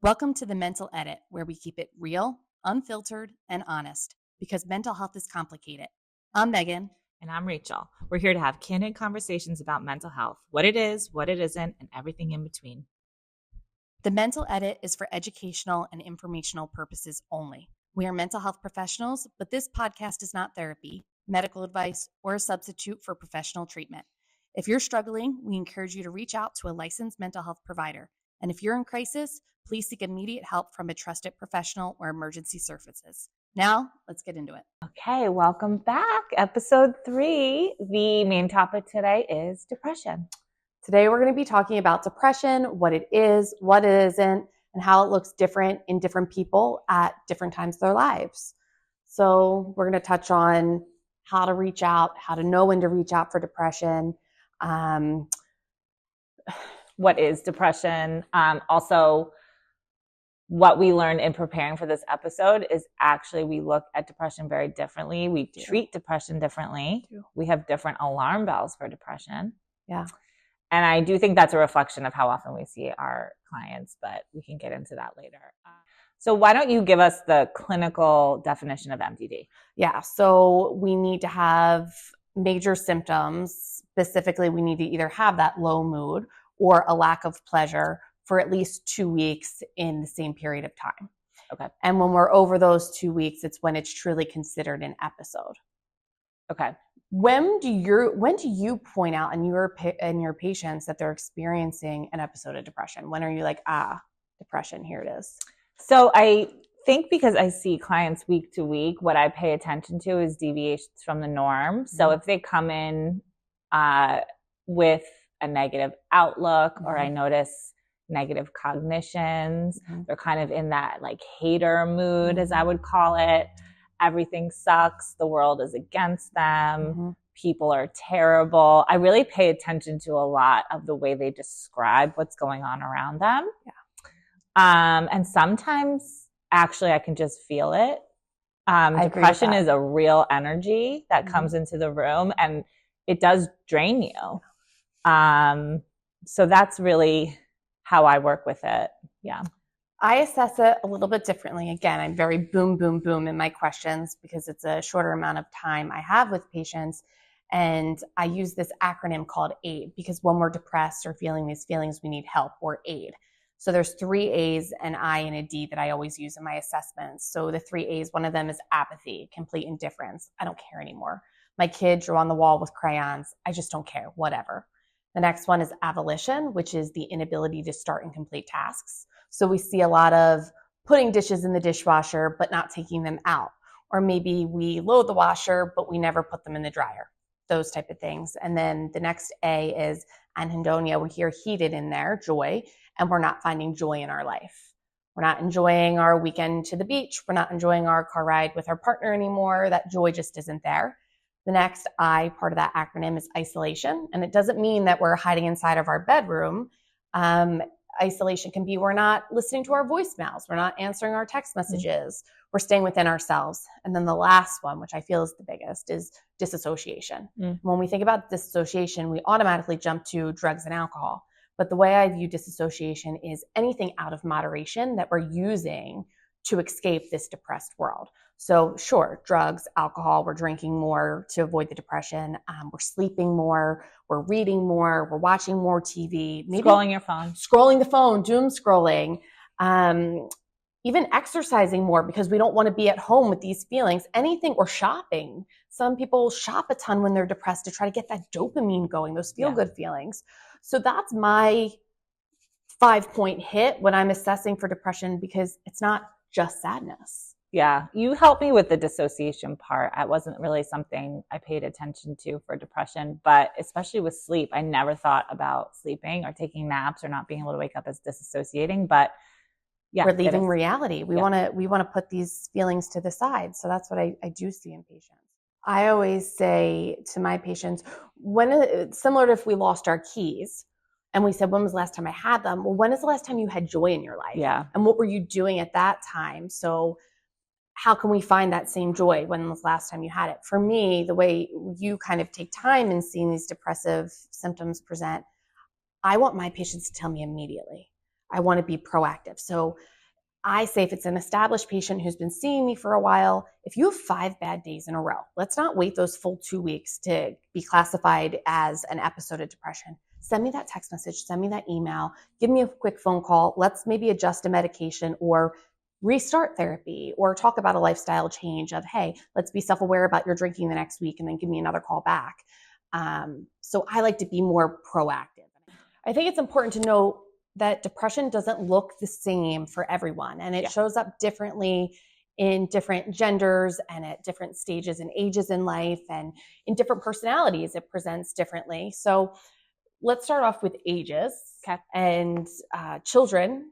Welcome to the Mental Edit, where we keep it real, unfiltered, and honest, because mental health is complicated. I'm Megan. And I'm Rachel. We're here to have candid conversations about mental health, what it is, what it isn't, and everything in between. The Mental Edit is for educational and informational purposes only. We are mental health professionals, but this podcast is not therapy, medical advice, or a substitute for professional treatment. If you're struggling, we encourage you to reach out to a licensed mental health provider. And if you're in crisis, please seek immediate help from a trusted professional or emergency services. Now, let's get into it. Okay, welcome back. Episode 3. The main topic today is depression. Today, we're going to be talking about depression, what it is, what it isn't, and how it looks different in different people at different times of their lives. So we're going to touch on how to reach out, how to know when to reach out for depression. What is depression? Also, what we learned in preparing for this episode is actually we look at depression very differently. We treat depression differently. We have different alarm bells for depression. Yeah. And I do think that's a reflection of how often we see our clients, but we can get into that later. So why don't you give us the clinical definition of MDD? Yeah. So we need to have major symptoms. Specifically, we need to either have that low mood or a lack of pleasure for at least 2 weeks in the same period of time. Okay. And when we're over those 2 weeks, it's when it's truly considered an episode. Okay. When do you point out in your patients that they're experiencing an episode of depression? When are you like, depression, here it is? So I think because I see clients week to week, what I pay attention to is deviations from the norm. So if they come in with a negative outlook, or I notice negative cognitions, they're kind of in that like hater mood, as I would call it. Everything sucks. The world is against them. People are terrible. I really pay attention to a lot of the way they describe what's going on around them. Yeah. And sometimes actually I can just feel it. Depression is a real energy that comes into the room, and it does drain you. So that's really how I work with it. Yeah. I assess it a little bit differently. Again, I'm very boom, boom, boom in my questions because it's a shorter amount of time I have with patients. And I use this acronym called AID because when we're depressed or feeling these feelings, we need help, or AID. So there's 3 A's, an I, and a D that I always use in my assessments. So the 3 A's, one of them is apathy, complete indifference. I don't care anymore. My kid drew on the wall with crayons. I just don't care, whatever. The next one is avolition, which is the inability to start and complete tasks. So we see a lot of putting dishes in the dishwasher, but not taking them out. Or maybe we load the washer, but we never put them in the dryer. Those type of things. And then the next A is anhedonia. We hear heated in there, joy, and we're not finding joy in our life. We're not enjoying our weekend to the beach. We're not enjoying our car ride with our partner anymore. That joy just isn't there. The next I part of that acronym is isolation. And it doesn't mean that we're hiding inside of our bedroom. Isolation can be we're not listening to our voicemails. We're not answering our text messages. We're staying within ourselves. And then the last one, which I feel is the biggest, is disassociation. When we think about disassociation, we automatically jump to drugs and alcohol. But the way I view disassociation is anything out of moderation that we're using to escape this depressed world. So sure, drugs, alcohol, we're drinking more to avoid the depression. We're sleeping more, we're reading more, we're watching more TV. Maybe scrolling your phone. Scrolling the phone, doom scrolling. Even exercising more because we don't want to be at home with these feelings. Anything, or shopping. Some people shop a ton when they're depressed to try to get that dopamine going, those feel-good feelings. So that's my 5-point hit when I'm assessing for depression, because it's not just sadness. Yeah, you helped me with the dissociation part. It wasn't really something I paid attention to for depression, but especially with sleep, I never thought about sleeping or taking naps or not being able to wake up as disassociating. But yeah, we're leaving reality. We want to put these feelings to the side. So that's what I do see in patients. I always say to my patients, similar to if we lost our keys and we said, when was the last time I had them? Well, when is the last time you had joy in your life? Yeah. And what were you doing at that time? So how can we find that same joy? When was the last time you had it? For me, the way you kind of take time in seeing these depressive symptoms present, I want my patients to tell me immediately. I want to be proactive. So I say if it's an established patient who's been seeing me for a while, if you have 5 bad days in a row, let's not wait those full 2 weeks to be classified as an episode of depression. Send me that text message, send me that email, give me a quick phone call. Let's maybe adjust a medication or restart therapy or talk about a lifestyle change of, hey, let's be self-aware about your drinking the next week and then give me another call back. So I like to be more proactive. I think it's important to know that depression doesn't look the same for everyone, and it shows up differently in different genders and at different stages and ages in life, and in different personalities it presents differently. So let's start off with ages. Okay. And children.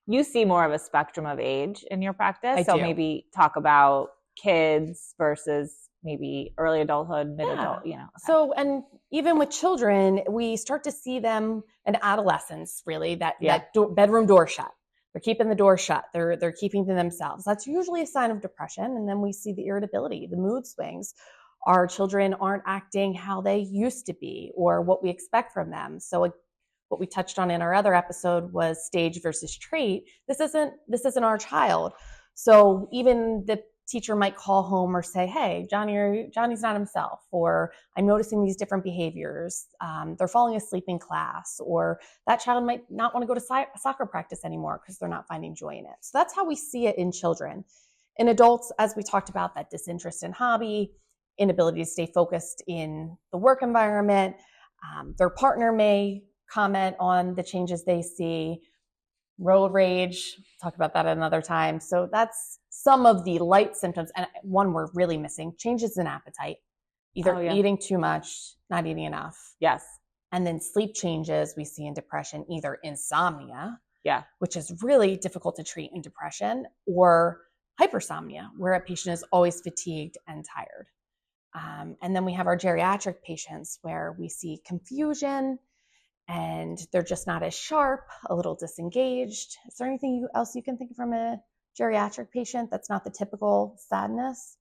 You see more of a spectrum of age in your practice. I so do. Maybe talk about kids versus maybe early adulthood, mid-adult, Okay. So, and even with children, we start to see them in adolescence, really, that bedroom door shut. They're keeping the door shut. They're keeping to themselves. That's usually a sign of depression. And then we see the irritability, the mood swings. Our children aren't acting how they used to be or what we expect from them. So what we touched on in our other episode was stage versus trait. This isn't our child. So even the teacher might call home or say, hey, Johnny's not himself, or I'm noticing these different behaviors. They're falling asleep in class, or that child might not want to go to soccer practice anymore because they're not finding joy in it. So that's how we see it in children. In adults, as we talked about, that disinterest in hobby, inability to stay focused in the work environment. Their partner may comment on the changes they see. Road rage, talk about that another time. So that's some of the light symptoms. And one we're really missing, changes in appetite, either eating too much, not eating enough. Yes. And then sleep changes we see in depression, either insomnia, which is really difficult to treat in depression, or hypersomnia, where a patient is always fatigued and tired. And then we have our geriatric patients where we see confusion, and they're just not as sharp, a little disengaged. Is there anything else you can think of from a geriatric patient that's not the typical sadness?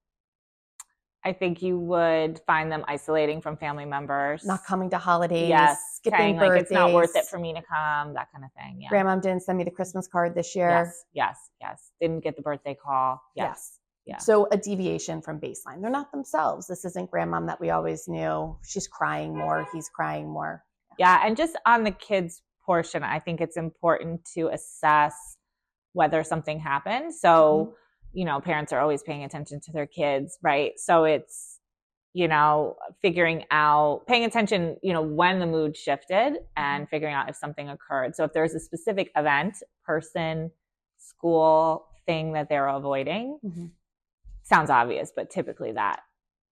I think you would find them isolating from family members. Not coming to holidays, skipping birthdays. Like, it's not worth it for me to come, that kind of thing. Yeah. Grandma didn't send me the Christmas card this year. Yes. Didn't get the birthday call. Yes. Yeah. So a deviation from baseline. They're not themselves. This isn't grandmom that we always knew. She's crying more. He's crying more. Yeah. And just on the kids portion, I think it's important to assess whether something happened. So, parents are always paying attention to their kids, right? So it's, paying attention, when the mood shifted and figuring out if something occurred. So if there's a specific event, person, school, thing that they're avoiding, sounds obvious, but typically that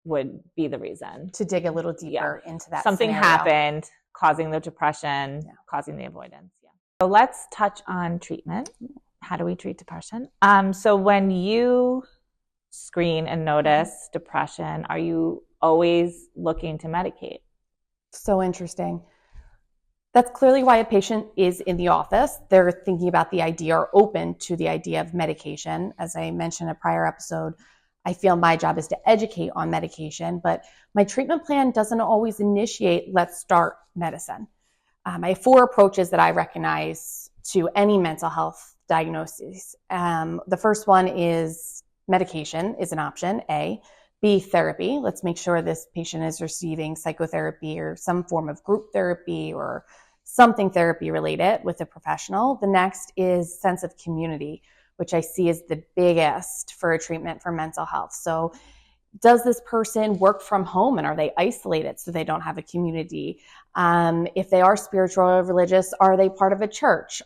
would be the reason. To dig a little deeper into that Something scenario. Happened, causing the depression, causing the avoidance. Yeah. So let's touch on treatment. How do we treat depression? So when you screen and notice depression, are you always looking to medicate? So interesting. That's clearly why a patient is in the office. They're thinking about the idea or open to the idea of medication. As I mentioned in a prior episode, I feel my job is to educate on medication, but my treatment plan doesn't always initiate, let's start medicine. I have 4 approaches that I recognize to any mental health diagnosis. The first one is medication is an option, A. B, therapy. Let's make sure this patient is receiving psychotherapy or some form of group therapy or something therapy related with a professional. The next is sense of community, which I see as the biggest for a treatment for mental health. So does this person work from home and are they isolated so they don't have a community? If they are spiritual or religious, are they part of a church?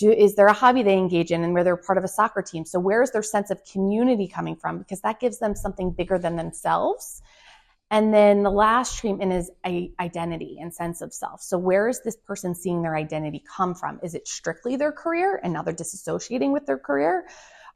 Is there a hobby they engage in and where they're part of a soccer team? So where is their sense of community coming from? Because that gives them something bigger than themselves. And then the last treatment is identity and sense of self. So where is this person seeing their identity come from? Is it strictly their career and now they're disassociating with their career?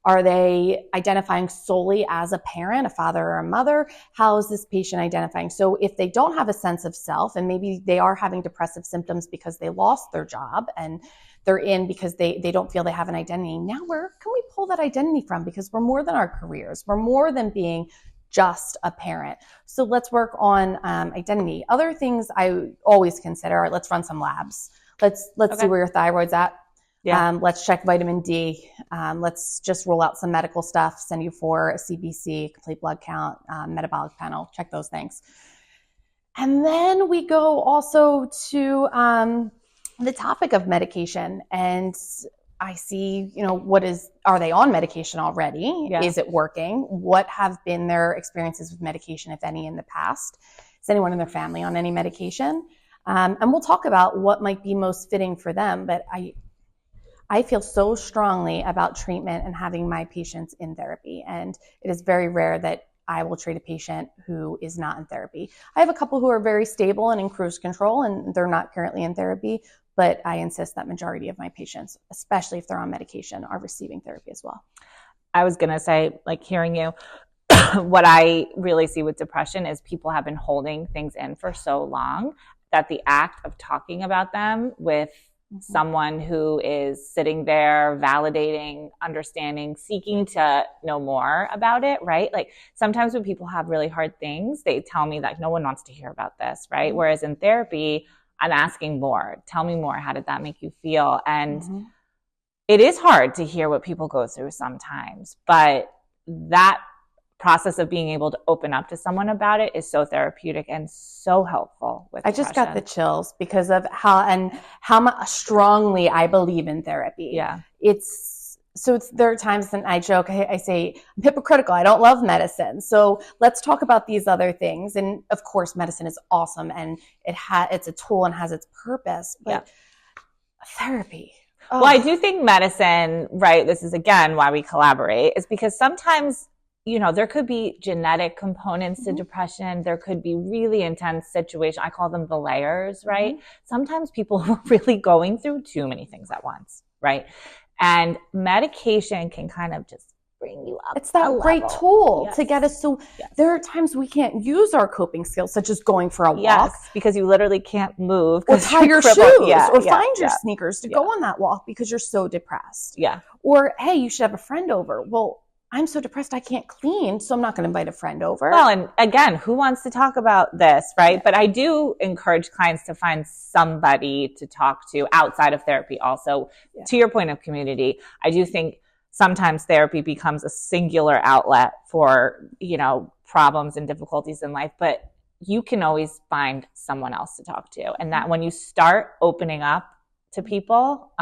Are they identifying solely as a parent, a father or a mother? How is this patient identifying? So if they don't have a sense of self and maybe they are having depressive symptoms because they lost their job and they're in because they don't feel they have an identity. Now where can we pull that identity from? Because we're more than our careers. We're more than being just a parent. So let's work on identity. Other things I always consider, let's run some labs. Let's see where your thyroid's at. Yeah. Let's check vitamin D. Let's just roll out some medical stuff, send you for a CBC, complete blood count, metabolic panel, check those things. And then we go also to the topic of medication. And I see, are they on medication already? Yeah. Is it working? What have been their experiences with medication, if any, in the past? Is anyone in their family on any medication? And we'll talk about what might be most fitting for them. But I feel so strongly about treatment and having my patients in therapy. And it is very rare that I will treat a patient who is not in therapy. I have a couple who are very stable and in cruise control, and they're not currently in therapy. But I insist that majority of my patients, especially if they're on medication, are receiving therapy as well. I was going to say, like, hearing you, what I really see with depression is people have been holding things in for so long that the act of talking about them with someone who is sitting there validating, understanding, seeking to know more about it, right? Like sometimes when people have really hard things, they tell me that no one wants to hear about this, right? Whereas in therapy, I'm asking more. Tell me more. How did that make you feel? And it is hard to hear what people go through sometimes, but that process of being able to open up to someone about it is so therapeutic and so helpful with depression. I just got the chills because of how much strongly I believe in therapy. Yeah. There are times that I joke, I say, I'm hypocritical. I don't love medicine. So let's talk about these other things. And of course, medicine is awesome and it's a tool and has its purpose, but therapy. Oh. Well, I do think medicine, right? This is again why we collaborate, is because sometimes there could be genetic components to depression. There could be really intense situations. I call them the layers, right? Sometimes people are really going through too many things at once, right? And medication can kind of just bring you up. It's that great tool to get us. So there are times we can't use our coping skills, such as going for a walk. Because you literally can't move. Or tie your shoes or find your sneakers to go on that walk because you're so depressed. Yeah. Or, hey, you should have a friend over. Well, I'm so depressed I can't clean, so I'm not going to invite a friend over. Well, and again, who wants to talk about this, right? But I do encourage clients to find somebody to talk to outside of therapy also. To your point of community, I do think sometimes therapy becomes a singular outlet for, problems and difficulties in life, but you can always find someone else to talk to. And that when you start opening up to people,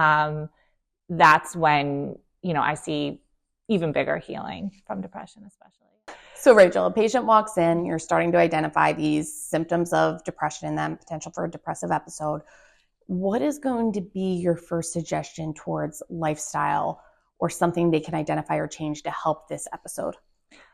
that's when, I see even bigger healing from depression, especially. So Rachel, a patient walks in, you're starting to identify these symptoms of depression in them, potential for a depressive episode. What is going to be your first suggestion towards lifestyle or something they can identify or change to help this episode?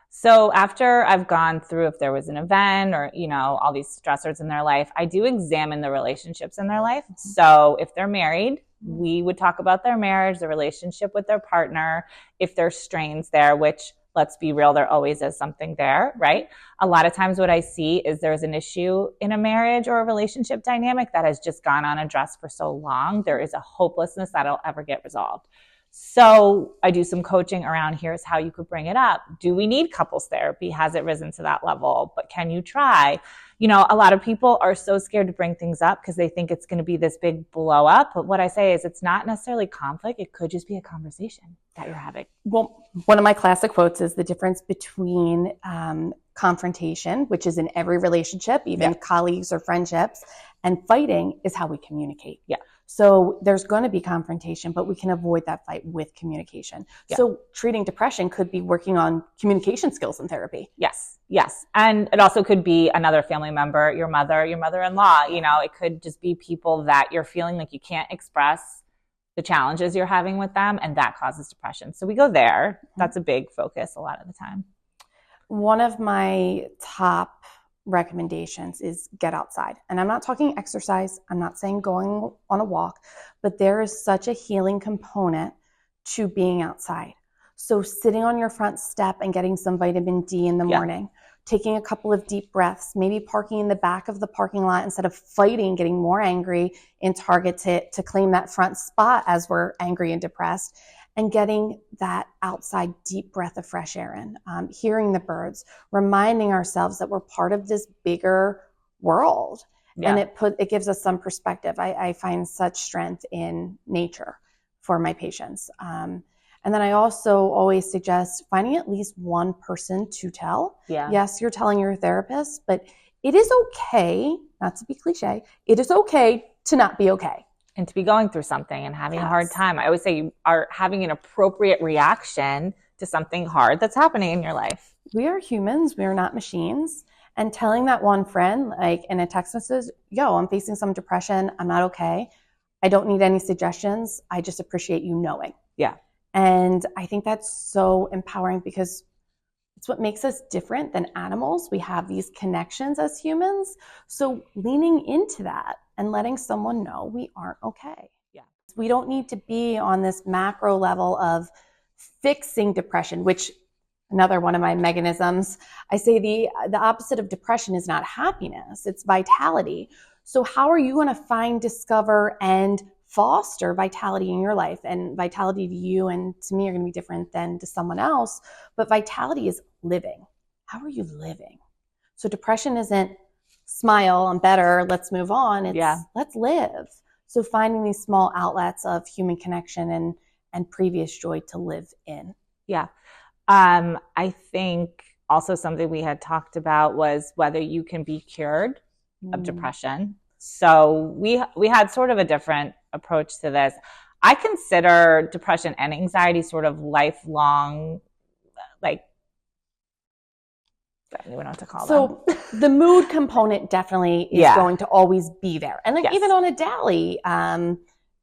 So after I've gone through, if there was an event or, all these stressors in their life, I do examine the relationships in their life. So if they're married, we would talk about their marriage, the relationship with their partner, if there's strains there, which, let's be real, there always is something there, right? A lot of times what I see is there's an issue in a marriage or a relationship dynamic that has just gone unaddressed for so long. There is a hopelessness that'll ever get resolved. So I do some coaching around here's how you could bring it up. Do we need couples therapy? Has it risen to that level? But can you try? A lot of people are so scared to bring things up because they think it's going to be this big blow up. But what I say is it's not necessarily conflict. It could just be a conversation that you're having. Well, one of my classic quotes is the difference between confrontation, which is in every relationship, even colleagues or friendships, and fighting is how we communicate. Yeah. So there's going to be confrontation, but we can avoid that fight with communication. Yeah. So treating depression could be working on communication skills in therapy. Yes. And it also could be another family member, your mother, your mother-in-law. It could just be people that you're feeling like you can't express the challenges you're having with them, and that causes depression. So we go there. That's a big focus a lot of the time. One of my top recommendations is get outside. And I'm not talking exercise. I'm not saying going on a walk, but there is such a healing component to being outside. So sitting on your front step and getting some vitamin D in the morning, taking a couple of deep breaths, maybe parking in the back of the parking lot instead of fighting, getting more angry in Target to claim that front spot as we're angry and depressed, and getting that outside deep breath of fresh air in, hearing the birds, reminding ourselves that we're part of this bigger world. Yeah. And it gives us some perspective. I find such strength in nature for my patients. And then I also always suggest finding at least one person to tell. Yeah. Yes, you're telling your therapist, but it is okay, not to be cliche, it is okay to not be okay. And to be going through something and having a hard time. I always say you are having an appropriate reaction to something hard that's happening in your life. We are humans, we are not machines. And telling that one friend, like in a text message, yo, I'm facing some depression, I'm not okay. I don't need any suggestions. I just appreciate you knowing. Yeah. And I think that's so empowering because it's what makes us different than animals. We have these connections as humans. So leaning into that and letting someone know we aren't okay. Yeah. We don't need to be on this macro level of fixing depression, which another one of my mechanisms, I say the opposite of depression is not happiness, it's vitality. So how are you going to find, discover, and foster vitality in your life? And vitality to you and to me are going to be different than to someone else, but vitality is living. How are you living? So depression isn't smile, I'm better, let's move on. It's let's live. So finding these small outlets of human connection and previous joy to live in. Yeah. I think also something we had talked about was whether you can be cured of depression. So we had sort of a different approach to this. I consider depression and anxiety sort of lifelong, like, I don't even know what to call them. So the mood component definitely is going to always be there. And like even on a daily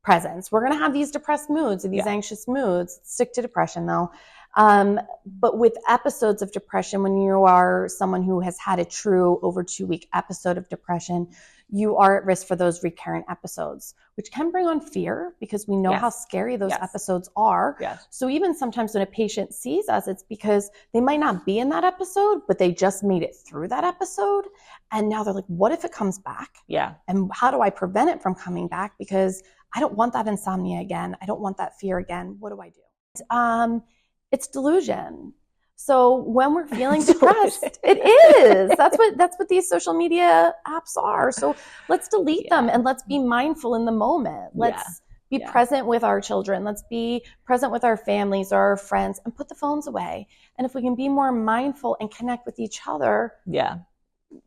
presence, we're going to have these depressed moods or these anxious moods. Stick to depression though. But with episodes of depression, when you are someone who has had a true over 2-week episode of depression, you are at risk for those recurrent episodes, which can bring on fear because we know how scary those episodes are. So even sometimes when a patient sees us, it's because they might not be in that episode, but they just made it through that episode. And now they're like, what if it comes back? Yeah. And how do I prevent it from coming back? Because I don't want that insomnia again. I don't want that fear again. What do I do? It's delusion. So when we're feeling depressed, it is. That's what these social media apps are. So let's delete them and let's be mindful in the moment. Let's be present with our children. Let's be present with our families or our friends and put the phones away. And if we can be more mindful and connect with each other,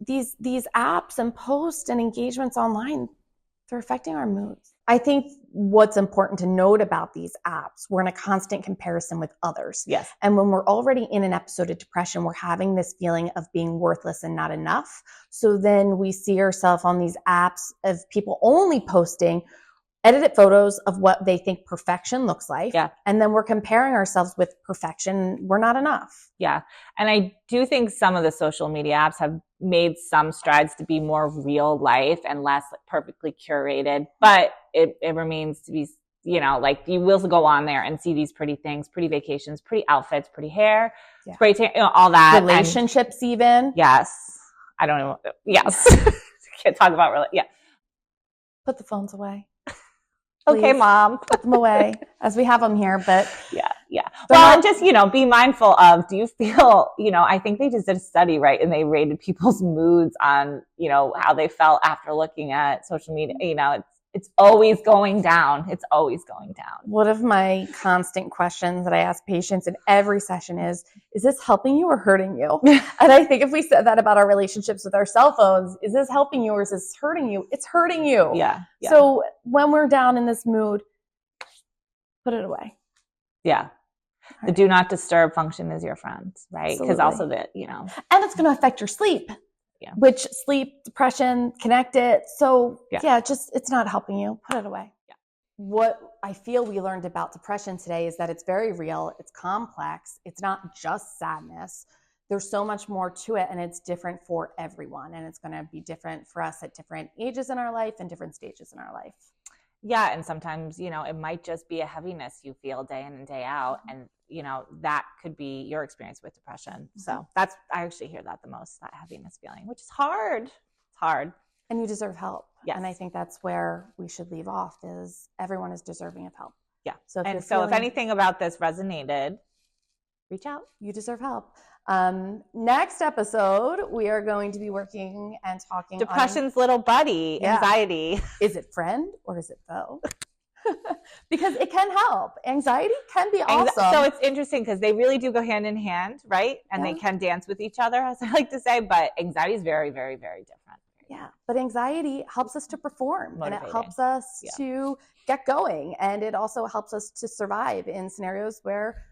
these apps and posts and engagements online, they're affecting our moods. I think what's important to note about these apps, we're in a constant comparison with others. Yes. And when we're already in an episode of depression, we're having this feeling of being worthless and not enough. So then we see ourselves on these apps of people only posting edited photos of what they think perfection looks like. Yeah. And then we're comparing ourselves with perfection. We're not enough. Yeah. And I do think some of the social media apps have made some strides to be more real life and less perfectly curated, but it remains to be, like you will go on there and see these pretty things, pretty vacations, pretty outfits, pretty hair, pretty, all that. Relationships even. Yes. I don't know. Yes. Can't talk about Put the phones away. Please. Okay, mom. Put them away as we have them here, but well, and just, be mindful of, do you feel, I think they just did a study, right? And they rated people's moods on, how they felt after looking at social media. It's always going down. It's always going down. One of my constant questions that I ask patients in every session is this helping you or hurting you? And I think if we said that about our relationships with our cell phones, is this helping you or is this hurting you? It's hurting you. Yeah. So when we're down in this mood, put it away. Yeah. The do not disturb function is your friend, right? Because also that, And it's going to affect your sleep. Yeah. Which sleep, depression, connected. So it's not helping you. Put it away. Yeah. What I feel we learned about depression today is that it's very real. It's complex. It's not just sadness. There's so much more to it and it's different for everyone. And it's going to be different for us at different ages in our life and different stages in our life. Yeah. And sometimes, it might just be a heaviness you feel day in and day out. And, that could be your experience with depression. So I actually hear that the most, that heaviness feeling, which is hard. It's hard. And you deserve help. Yes. And I think that's where we should leave off is everyone is deserving of help. Yeah. So if anything about this resonated, reach out. You deserve help. Next episode, we are going to be working and talking depression's little buddy, anxiety. Is it friend or is it foe? because it can help. Anxiety can be awesome. So it's interesting because they really do go hand in hand, right? And they can dance with each other, as I like to say, but anxiety is very, very, very different. Yeah, but anxiety helps us to perform and it helps us to get going. And it also helps us to survive in scenarios where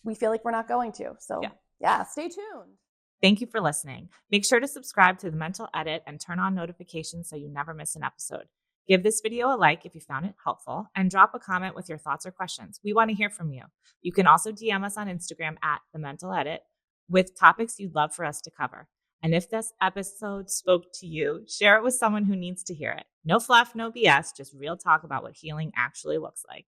we feel like we're not going to. So yeah, stay tuned. Thank you for listening. Make sure to subscribe to The Mental Edit and turn on notifications so you never miss an episode. Give this video a like if you found it helpful and drop a comment with your thoughts or questions. We want to hear from you. You can also DM us on Instagram at The Mental Edit with topics you'd love for us to cover. And if this episode spoke to you, share it with someone who needs to hear it. No fluff, no BS, just real talk about what healing actually looks like.